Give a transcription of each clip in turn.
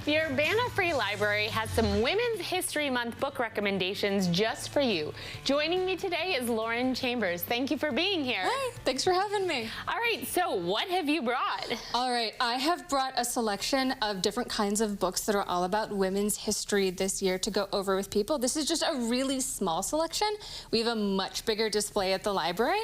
The Urbana Free Library has some Women's History Month book recommendations just for you. Joining me today is Lauren Chambers. Thank you for being here. Hi, thanks for having me. All right, so what have you brought? All right, I have brought a selection of different kinds of books that are all about women's history this year to go over with people. This is just a really small selection. We have a much bigger display at the library,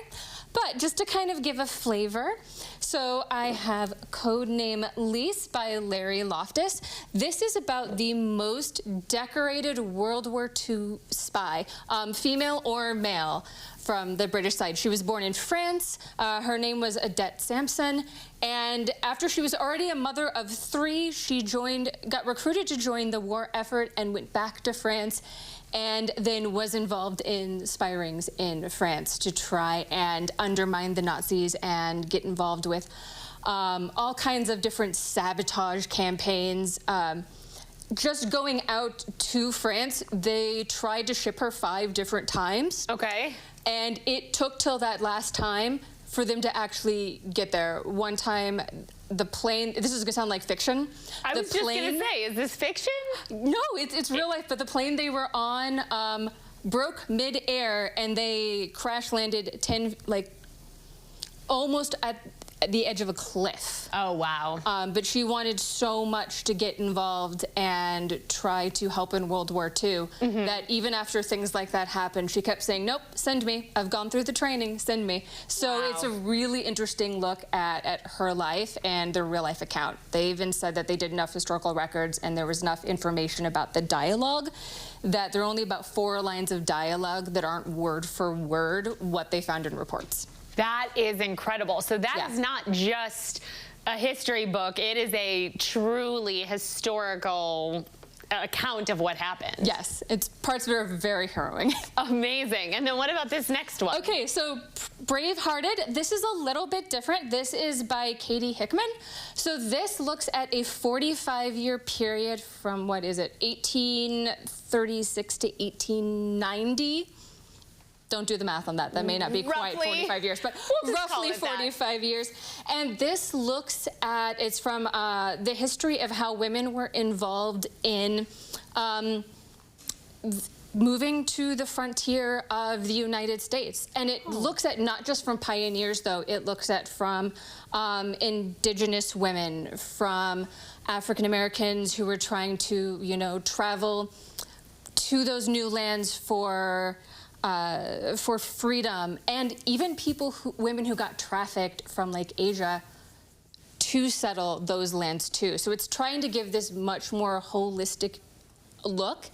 but just to kind of give a flavor. So I have Codename Lise by Larry Loftus. This is about the most decorated World War II spy, female or male, from the British side. She was born in France. Her name was Odette Sampson. And after she was already a mother of 3, she got recruited to join the war effort and went back to France, and then was involved in spy rings in France to try and undermine the Nazis and get involved with all kinds of different sabotage campaigns. Just going out to France, they tried to ship her 5 different times. Okay. And it took till that last time for them to actually get there. One time, the plane, this is gonna sound like fiction. I was just gonna say, is this fiction? No, it's real life, but the plane they were on broke mid-air and they crash landed almost at the edge of a cliff. Oh, wow. But she wanted so much to get involved and try to help in World War II that even after things like that happened, she kept saying, nope, send me. I've gone through the training, send me. So Wow. It's a really interesting look at her life and the real life account. They even said that they did enough historical records and there was enough information about the dialogue that there are only about 4 lines of dialogue that aren't word for word what they found in reports. That is incredible. So that is not just a history book. It is a truly historical account of what happened. Yes, parts of it are very harrowing. Amazing. And then what about this next one? Okay, so Bravehearted. This is a little bit different. This is by Katie Hickman. So this looks at a 45-year period from, what is it, 1836 to 1890. Don't do the math on that. That may not be quite 45 years, but roughly 45 years. And this looks at, it's from the history of how women were involved in moving to the frontier of the United States. And it looks at not just from pioneers, though. It looks at from indigenous women, from African Americans who were trying to, travel to those new lands for freedom, and even women who got trafficked from Asia to settle those lands too. So it's trying to give this much more holistic look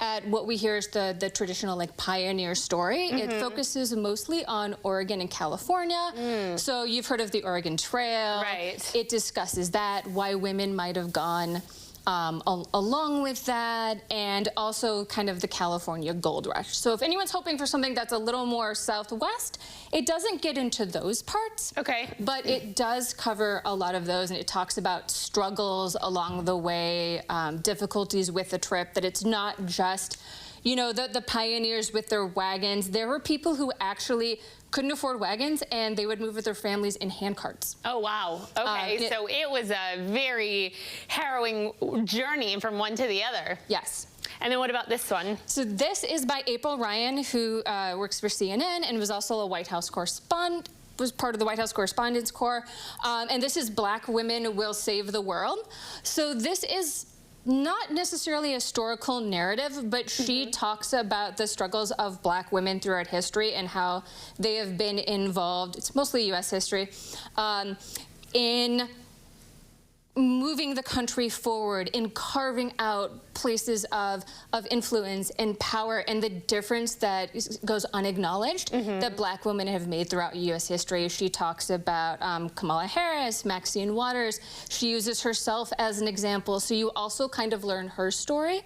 at what we hear is the traditional pioneer story. It focuses mostly on Oregon and California. So you've heard of the Oregon Trail. Right. It discusses that, why women might have gone along with that, and also kind of the California gold rush. So if anyone's hoping for something that's a little more southwest, it doesn't get into those parts. Okay. But it does cover a lot of those, and it talks about struggles along the way, difficulties with the trip, that it's not just, the pioneers with their wagons. There were people who actually couldn't afford wagons, and they would move with their families in hand carts. Oh, wow. Okay, so it was a very harrowing journey from one to the other. Yes. And then what about this one? So this is by April Ryan, who works for CNN and was also a White House correspondent, was part of the White House Correspondents Corps. And this is Black Women Will Save the World. So this is not necessarily a historical narrative, but she talks about the struggles of Black women throughout history and how they have been involved, it's mostly U.S. history, in moving the country forward, in carving out places of influence and power, and the difference that goes unacknowledged that Black women have made throughout U.S. history. She talks about Kamala Harris, Maxine Waters. She uses herself as an example, so you also kind of learn her story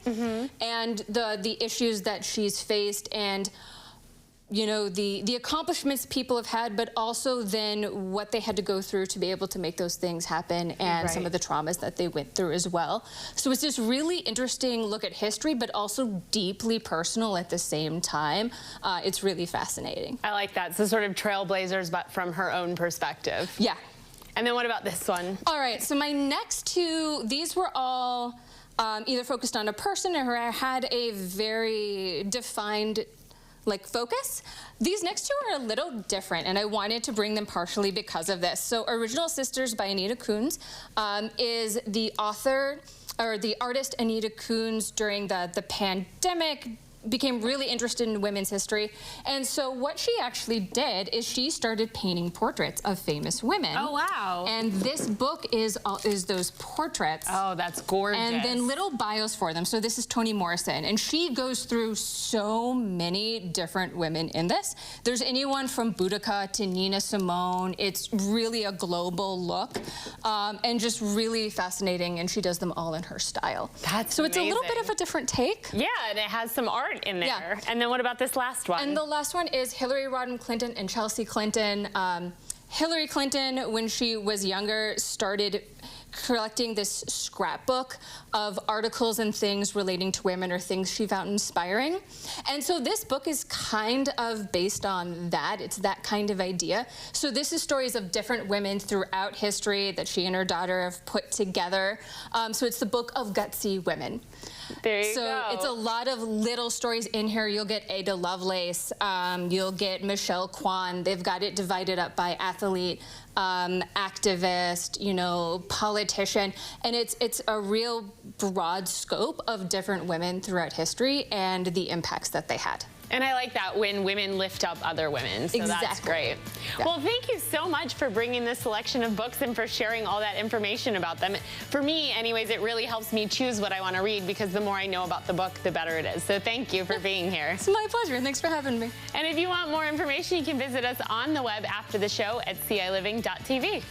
and the issues that she's faced, and the accomplishments people have had, but also then what they had to go through to be able to make those things happen, and some of the traumas that they went through as well. So it's this really interesting look at history, but also deeply personal at the same time. It's really fascinating. I like that. So sort of trailblazers, but from her own perspective. Yeah. And then what about this one? All right, so my next two, these were all either focused on a person or had a very defined focus. These next two are a little different, and I wanted to bring them partially because of this. So Original Sisters by Anita Kunz is the author, or the artist Anita Kunz during the pandemic became really interested in women's history. And so what she actually did is she started painting portraits of famous women. Oh, wow. And this book is those portraits. Oh, that's gorgeous. And then little bios for them. So this is Toni Morrison, and she goes through so many different women in this. There's anyone from Boudica to Nina Simone. It's really a global look, and just really fascinating, and she does them all in her style. That's so it's amazing. a little bit of a different take. Yeah, and it has some art in there. Yeah. And then what about this last one? And the last one is Hillary Rodham Clinton and Chelsea Clinton. Hillary Clinton, when she was younger, started collecting this scrapbook of articles and things relating to women or things she found inspiring. And so this book is kind of based on that. It's that kind of idea. So this is stories of different women throughout history that she and her daughter have put together. So it's the book of gutsy women. There you so go. It's a lot of little stories in here. You'll get Ada Lovelace, you'll get Michelle Kwan. They've got it divided up by athlete, activist, politician, and it's a real broad scope of different women throughout history and the impacts that they had. And I like that when women lift up other women, so Exactly. that's great. Yeah. Well, thank you so much for bringing this selection of books and for sharing all that information about them. For me, anyways, it really helps me choose what I want to read, because the more I know about the book, the better it is. So thank you for being here. It's my pleasure. Thanks for having me. And if you want more information, you can visit us on the web after the show at ciLiving.tv.